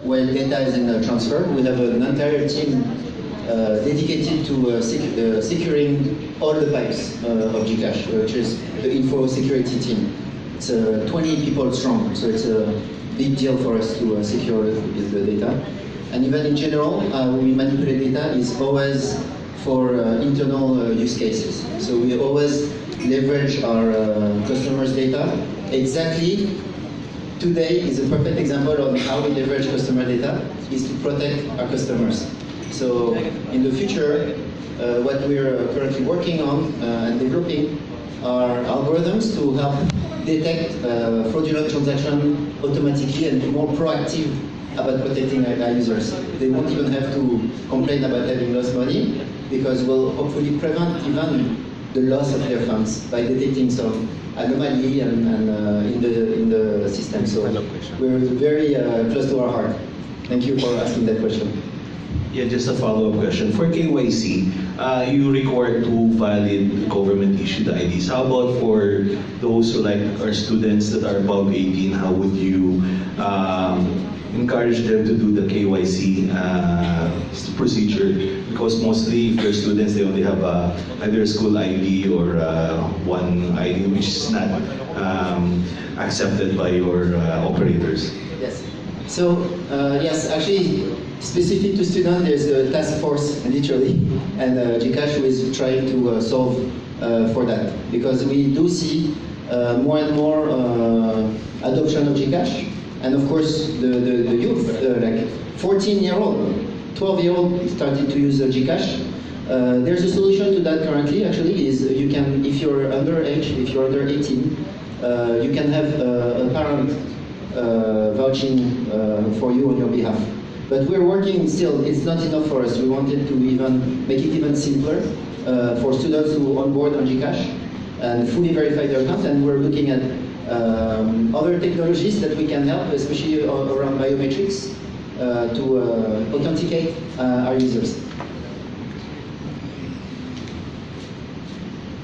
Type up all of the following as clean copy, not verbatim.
while data is in transfer. We have an entire team dedicated to securing all the pipes of GCash, which is the info security team. It's 20 people strong, so it's a big deal for us to secure the data. And even in general, we manipulate data is always for internal use cases. So we always leverage our customers' data. Exactly, today is a perfect example of how we leverage customer data is to protect our customers. So in the future, what we're currently working on and developing are algorithms to help detect fraudulent transaction automatically and be more proactive about protecting our users. They won't even have to complain about having lost money because we'll hopefully prevent even the loss of their funds by detecting some anomaly and in the system. So we're very close to our heart. Thank you for asking that question. Yeah, just a follow-up question. For KYC, you require 2 valid government-issued IDs. How about for those who like our students that are above 18? How would you encourage them to do the KYC procedure? Because mostly, if they're students, they only have either a school ID or one ID which is not accepted by your operators. Yes. So yes, actually, specific to students, there's a task force, literally, and GCash is trying to solve for that, because we do see more and more adoption of GCash, and of course the youth, like 14-year-old, 12-year-old started to use GCash. There's a solution to that currently. Actually, is you can, if you're underage, if you're under 18, you can have a parent vouching for you on your behalf. But we're working still, it's not enough for us. We wanted to even make it even simpler for students who onboard on GCash and fully verify their accounts, and we're looking at other technologies that we can help, especially around biometrics, to authenticate our users.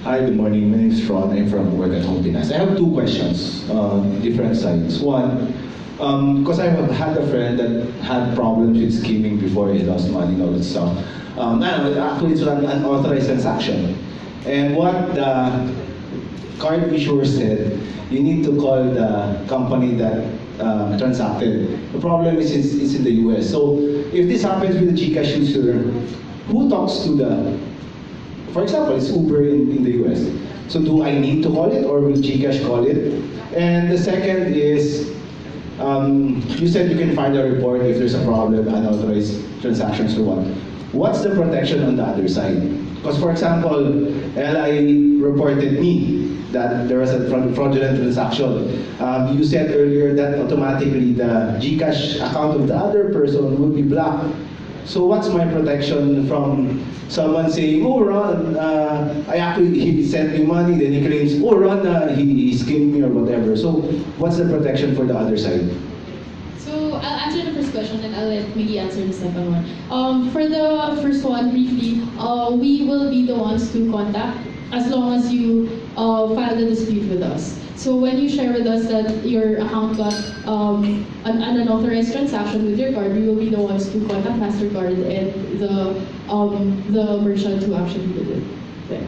Hi, good morning. My name is Ron. I'm from Work at Home Finance. I have 2 questions on different sides. One, because I had a friend that had problems with skimming before he lost money and all that stuff. Actually, it's an unauthorized transaction. And what the card issuer said, you need to call the company that transacted. The problem is it's in the US. So if this happens with the GCash user, who talks to the, for example, it's Uber in the US. So do I need to call it, or will GCash call it? And the second is, you said you can find a report if there's a problem, unauthorized transactions or what. What's the protection on the other side? Because for example, LI reported me that there was a fraudulent transaction. You said earlier that automatically the GCash account of the other person would be blocked. So what's my protection from someone saying, oh Ron, he sent me money, then he claims, oh Ron, he skimmed me or whatever. So what's the protection for the other side? So I'll answer the first question and I'll let Miggy answer the second one. For the first one, briefly, we will be the ones to contact as long as you file the dispute with us. So when you share with us that your account got an unauthorized transaction with your card, we will be the ones to contact MasterCard and the merchant who actually did it. There.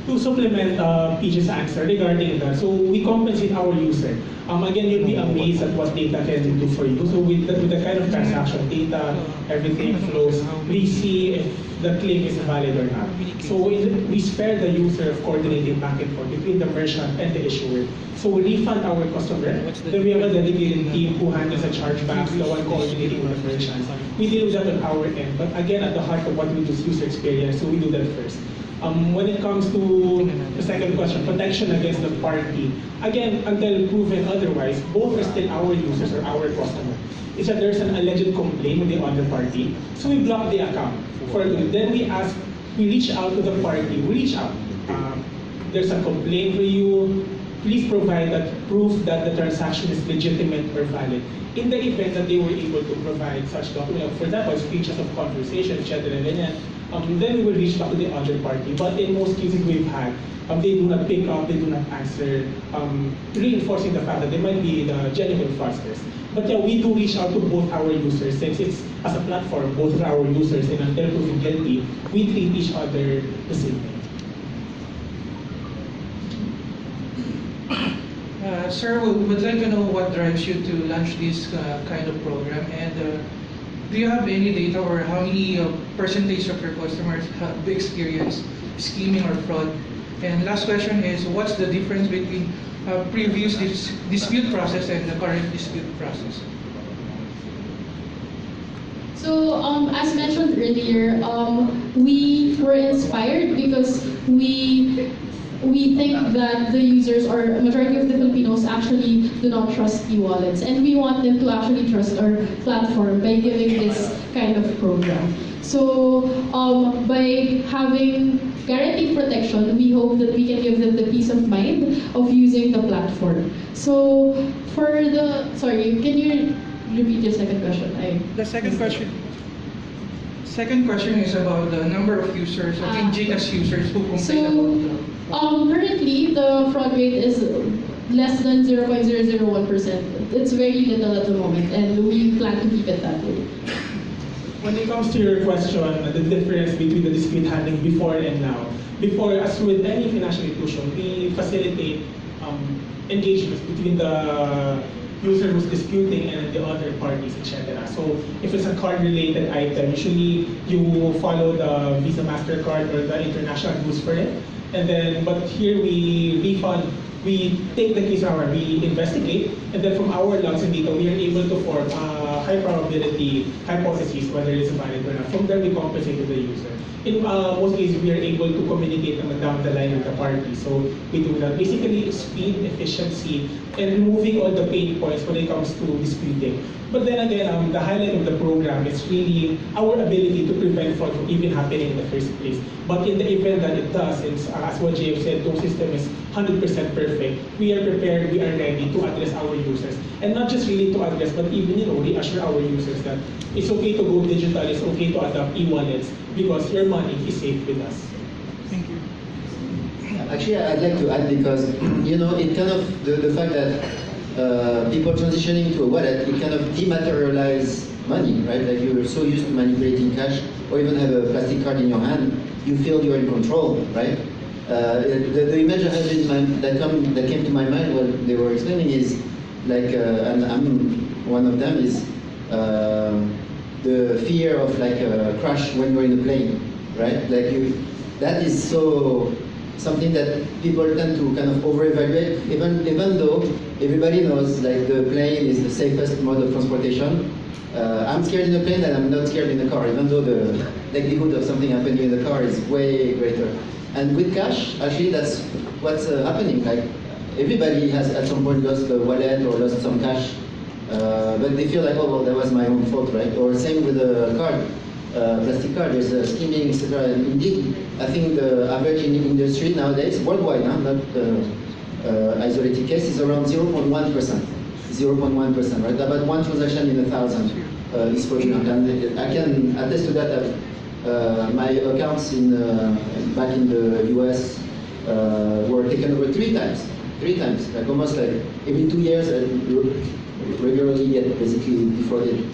To supplement PJ's answer regarding that, so we compensate our user. Again, you'll be amazed at what data can do for you. So with the kind of transaction data, everything flows, we see if the claim is valid or not. So we spare the user of coordinating back and forth between the merchant and the issuer. So we refund our customer. Then we have a dedicated team who handles the chargebacks, the one coordinating with the merchants. We deal with that on our end. But again, at the heart of what we do is user experience, so we do that first. When it comes to the second question, protection against the party, again, until proven otherwise, both are still our users or our customer. It's that there's an alleged complaint with the other party, so we block the account. Then we reach out to the party, there's a complaint for you, please provide that proof that the transaction is legitimate or valid. In the event that they were able to provide such document, for example, speeches of conversation, etc., then we will reach out to the other party. But in most cases we've had, they do not pick up, they do not answer, reinforcing the fact that they might be the genuine fraudsters. But yeah, we do reach out to both our users, since it's, as a platform, both our users and until proven guilty, we treat each other the same way. Sir, would like to know what drives you to launch this kind of program, and do you have any data or how many percentage of your customers have experienced scheming or fraud? And last question is, what's the difference between previous dispute process and the current dispute process? So, as mentioned earlier, we were inspired because we think that the users, or a majority of the Filipinos, actually do not trust e-wallets, and we want them to actually trust our platform by giving this kind of program. So, by having guaranteed protection, we hope that we can give them the peace of mind of using the platform. So, for the, sorry, can you repeat your second question? The second question. Second question is about the number of users, GCash users who complain about the currently, the fraud rate is less than 0.001%. It's very little at the moment, and we plan to keep it that way. When it comes to your question, the difference between the dispute handling before and now. Before, as with any financial institution, we facilitate engagements between the user who's disputing and the other parties, etc. So if it's a card-related item, usually you follow the Visa, MasterCard, or the international rules for it. And then, but here we take the case over, we investigate, and then from our logs and data, we are able to form a high probability hypothesis whether it's valid or not. From there, we compensate to the user. In most cases, we are able to communicate down the line with the party. So we do that. Basically, speed, efficiency, and removing all the pain points when it comes to disputing. But then again, the highlight of the program is really our ability to prevent fraud from even happening in the first place. But in the event that it does, and as what JF said, no system is 100% perfect. We are prepared, we are ready to address our users. And not just really to address, but even reassure our users that it's okay to go digital, it's okay to adopt e-wallets, because your money is safe with us. Thank you. Actually, I'd like to add, because it kind of the fact that people transitioning to a wallet, it kind of dematerialize money, right? Like you're so used to manipulating cash, or even have a plastic card in your hand, you feel you're in control, right? The image I had in mind that came to my mind when they were explaining is like, and I'm one of them, is the fear of like a crash when you're in a plane, right? Like that is so something that people tend to kind of over-evaluate, even though everybody knows like the plane is the safest mode of transportation. I'm scared in a plane and I'm not scared in a car, even though the likelihood of something happening in the car is way greater. And with cash, actually that's what's happening. Like everybody has at some point lost a wallet or lost some cash, but they feel like, oh well, that was my own fault, right? Or same with a card. Plastic card, there's skimming, etc. And indeed, I think the average in the industry nowadays, worldwide, not isolated case, is around 0.1%. 0.1%, right? About one transaction in 1,000 is fraudulent. And I can attest to that. My accounts back in the US were taken over three times, like almost like every 2 years, regularly get basically defrauded.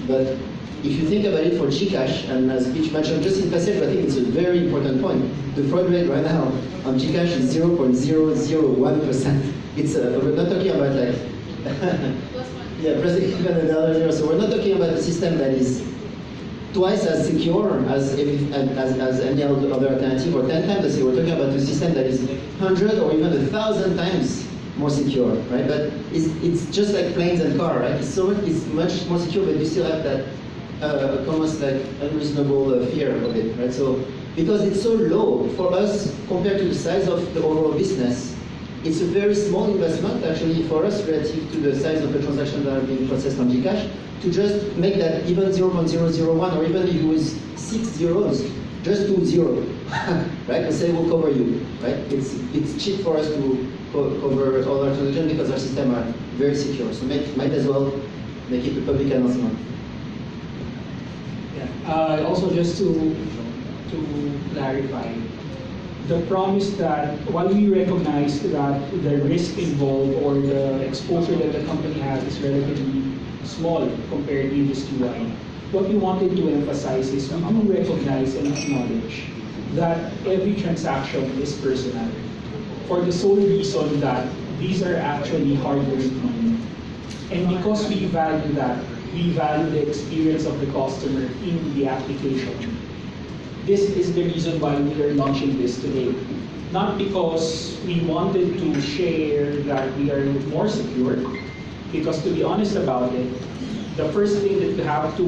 But if you think about it for GCash, and as Peach mentioned just in passage, I think it's a very important point. The fraud rate right now on GCash is 0.001%. It's we're not talking about like yeah, pressing even $1. So we're not talking about a system that is twice as secure as any other alternative, or 10 times as secure. We're talking about a system that is 100 or even 1,000 times more secure, right? But it's just like planes and cars, right? It's much more secure, but you still have that almost like unreasonable fear of it, right? So because it's so low for us compared to the size of the overall business, it's a very small investment actually for us relative to the size of the transactions that are being processed on GCash. To just make that even 0.001, or even if you use 6 zeros, just do zero, right? And say we'll cover you, right? It's cheap for us to cover all our transactions because our system are very secure. So might as well make it a public announcement. Yeah. Also, just to clarify, the promise that while we recognize that the risk involved or the exposure that the company has is relatively small compared industry-wide, what we wanted to emphasize is we do recognize and acknowledge that every transaction is personal for the sole reason that these are actually hard-earned money. And because we value that, we value the experience of the customer in the application. This is the reason why we are launching this today. Not because we wanted to share that we are more secure, because to be honest about it, the first thing that you have to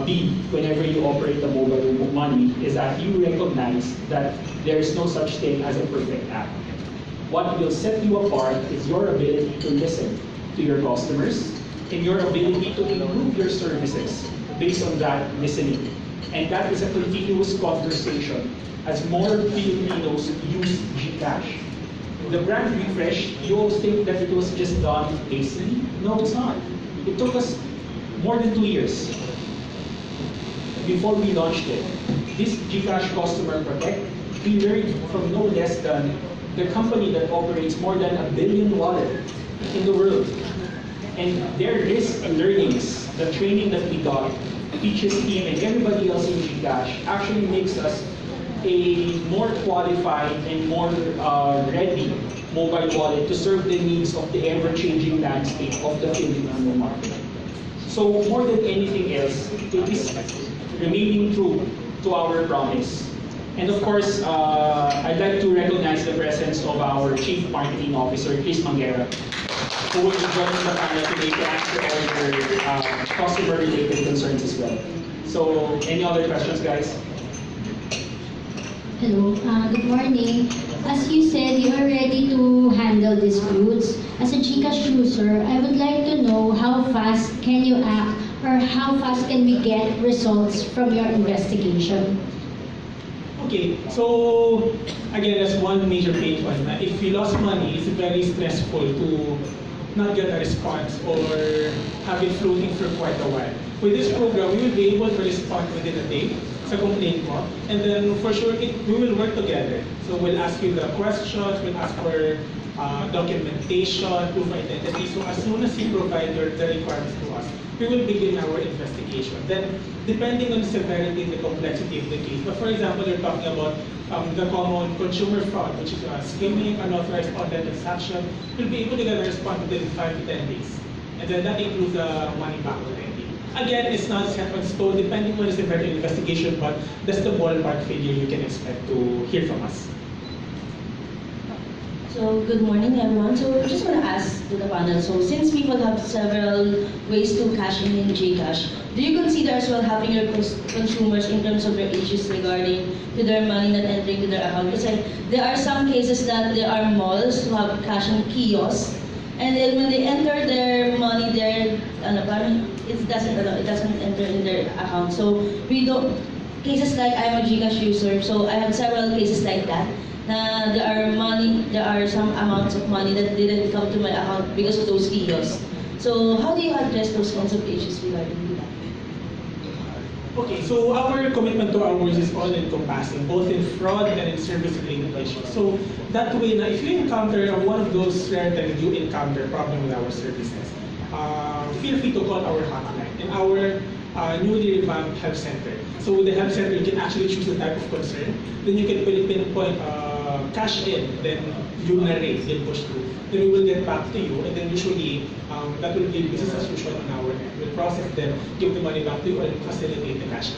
be whenever you operate the mobile money is that you recognize that there is no such thing as a perfect app. What will set you apart is your ability to listen to your customers and your ability to improve your services based on that listening. And that is a continuous conversation as more Filipinos use GCash. The brand refresh, you all think that it was just done hastily. No, it's not. It took us more than 2 years before we launched it. This GCash Customer Protect, we learned from no less than the company that operates more than 1 billion wallet in the world. And their risk learnings, the training that we got, Peach's team and everybody else in GCash actually makes us a more qualified and more ready mobile wallet to serve the needs of the ever-changing landscape of the Filipino market. So more than anything else, it is remaining true to our promise. And of course, I'd like to recognize the presence of our Chief Marketing Officer, Chris Manguera, who will be joining the panel today to answer all your customer-related concerns as well. So, any other questions, guys? Hello, good morning. As you said, you are ready to handle disputes. As a GCash user, I would like to know how fast can you act or how fast can we get results from your investigation? Okay, so again, that's one major pain point. If you lost money, it's very stressful to not get a response or have it floating for quite a while. With this program, we will be able to respond within a day sa complaint mo, and then for sure, we will work together. So we'll ask you the questions, we'll ask for documentation, proof of identity. So as soon as you provide the requirements to us, we will begin our investigation. Then, depending on the severity and the complexity of the case, but for example, you're talking about the common consumer fraud, which is skimming, unauthorized online transaction, we'll be able to get a response within 5 to 10 days. And then that includes the money back guarantee. Again, it's not set on stone, depending on the severity of the investigation, but that's the ballpark figure you can expect to hear from us. So, good morning everyone. So, I just want to ask to the panel, so since people have several ways to cash in GCash, do you consider as well having your consumers in terms of their issues regarding to their money not entering to their account? Because there are some cases that there are malls who have cash in kiosks, and then when they enter their money there, it doesn't enter in their account. So, we don't, cases like I'm a GCash user, so I have several cases like that. There are some amounts of money that didn't come to my account because of those kiosks. So how do you address those kinds of issues regarding that? Okay, so our commitment to ours is all encompassing, both in fraud and in service-related issues. So that way, if you encounter one of those rare times you encounter a problem with our services, feel free to call our hotline and our newly revamped help center. So with the help center, you can actually choose the type of concern. Then you can pinpoint cash in, then you narrate, then push through. Then we will get back to you, and then usually that will be business as usual on our end. We'll process them, give the money back to you, and facilitate the cash.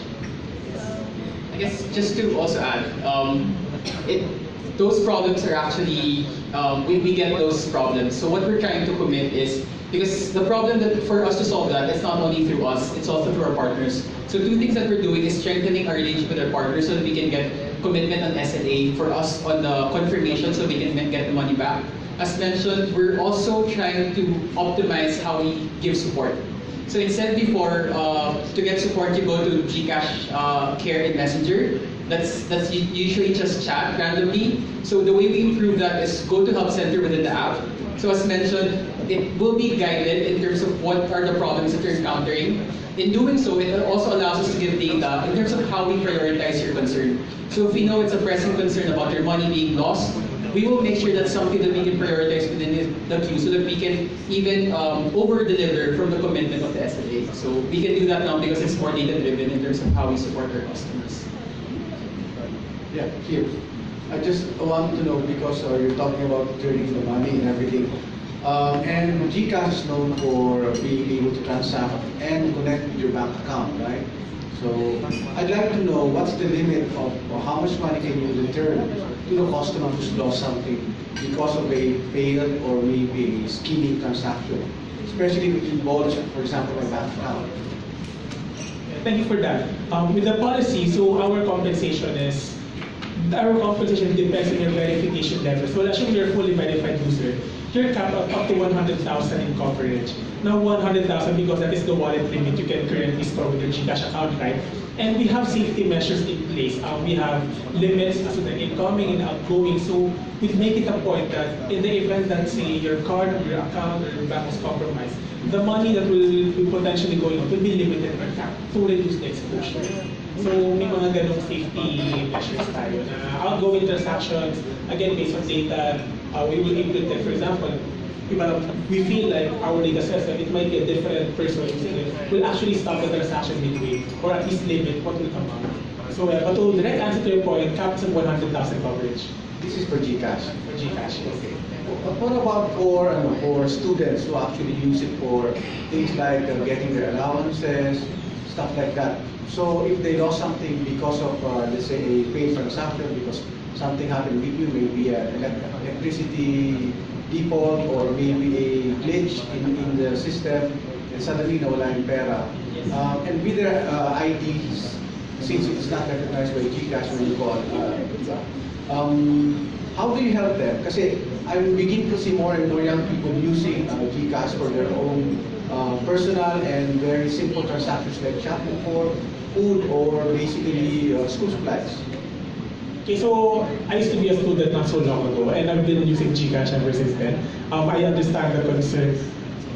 I guess just to also add, those problems are actually, we get those problems. So what we're trying to commit is, because the problem that for us to solve that, it's not only through us, it's also through our partners. So 2 things that we're doing is strengthening our relationship with our partners so that we can get commitment on SLA for us on the confirmation so we can get the money back. As mentioned, we're also trying to optimize how we give support. So instead before, to get support, you go to GCash Care in Messenger. That's usually just chat randomly. So the way we improve that is go to Help Center within the app. So as mentioned, it will be guided in terms of what are the problems that you're encountering. In doing so, it also allows us to give data in terms of how we prioritize your concern. So if we know it's a pressing concern about your money being lost, we will make sure that's something that we can prioritize within the queue so that we can even over-deliver from the commitment of the SLA. So we can do that now because it's more data-driven in terms of how we support our customers. Yeah, here. I just want to know because you're talking about turning the money and everything. And GCash is known for being able to transact and connect with your bank account, right? So I'd like to know what's the limit of how much money can you return to the customer who's lost something because of a failed or maybe a skimming transaction, especially if it involves, for example, a bank account. Thank you for that. With the policy, so our compensation depends on your verification level. So let's say you're a fully verified user, you're capped up to 100,000 in coverage. Now 100,000 because that is the wallet limit you can currently store with your GCash account, right? And we have safety measures in place. We have limits as to the incoming and outgoing. So we make it a point that in the event that, say, your card or your account or your bank is compromised, the money that will be potentially going out will be limited or capped to reduce the exposure. So may mga ganong safety measures tayo na outgoing transactions, again based on data, we will implement, for example, we feel like our data says that it might be a different person using it, we'll actually stop the transaction midway or at least limit what will come out. So but to direct answer to your point, caps on 100,000 coverage. This is for GCash. For GCash, okay. What about for students who actually use it for things like getting their allowances, stuff like that? So if they lost something because of, let's say, a failed transaction, because something happened with you, maybe an electricity default or maybe a glitch in the system, and suddenly nawala yung pera. And with their IDs, since it's not recognized by GCash when you call, how do you help them? Kasi I'm beginning to see more and more young people using GCash for their own personal and very simple transactions like shopping for food or basically school supplies. Okay, so I used to be a student not so long ago, and I've been using GCash ever since then. I understand the concern.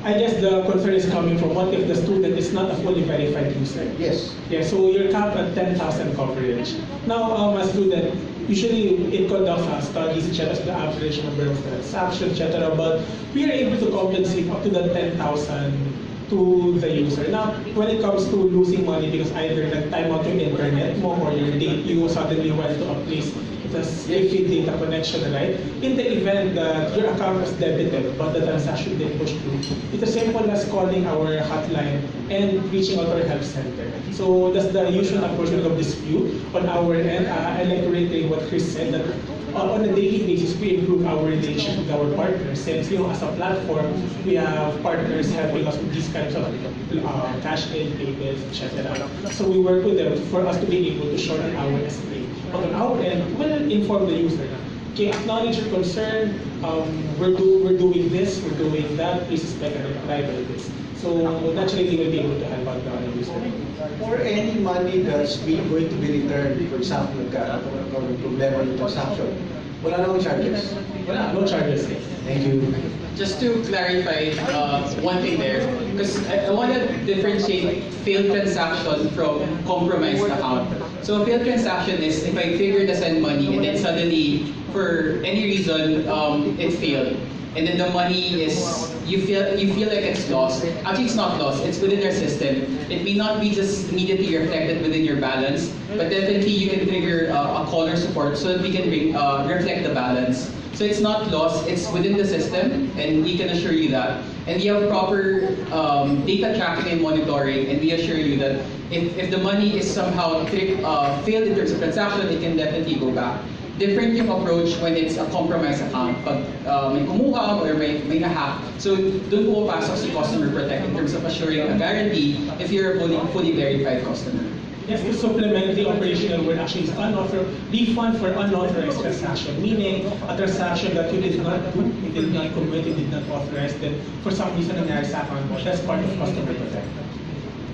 I guess the concern is coming from what if the student is not a fully verified user? Yes. Yeah, so you're capped at 10,000 coverage. Now, a student, usually it conducts studies, etc., the average number of transactions, etc., but we are able to compensate up to the 10,000 to the user. Now, when it comes to losing money because either time out your internet mo or your data, you suddenly went to a place with a safety data connection, right? In the event that your account was debited but the transaction didn't push through, it's as simple as calling our hotline and reaching out to our help center. So that's the usual approach of dispute on our end. I like to reiterate what Chris said, that on a daily basis, we improve our relationship with our partners. Since as a platform, we have partners helping us with these kinds of cash in, payments, etc. So we work with them for us to be able to shorten our SLA. But on our end, we'll inform the user. Okay, acknowledge your concern. We're doing this, we're doing that. Please expect a reply by this. So naturally, they will be able to help out the user. For any money that's going to be returned, for example, nagkaroon problema yung transaction, wala namang charges? Wala, no charges. Thank you. Just to clarify one thing there, because I want to differentiate failed transaction from compromised account. So a failed transaction is if I figure to send money and then suddenly, for any reason, it failed. And then the money is, you feel like it's lost. Actually, it's not lost. It's within our system. It may not be just immediately reflected within your balance, but definitely you can trigger a caller support so that we can reflect the balance. So it's not lost. It's within the system, and we can assure you that. And we have proper data tracking and monitoring, and we assure you that if the money is somehow failed in terms of transaction, it can definitely go back. Different yung approach when it's a compromised account. Pag may kumuha or may na-hack. So doon pumapasok si Customer Protect in terms of assuring a guarantee if you're a fully verified customer. Just to supplement the operational word actually is refund for unauthorized transaction, meaning a transaction that you did not do, you did not commit, you did not authorize, then for some reason nangyari sa account mo, that's part of customer protect.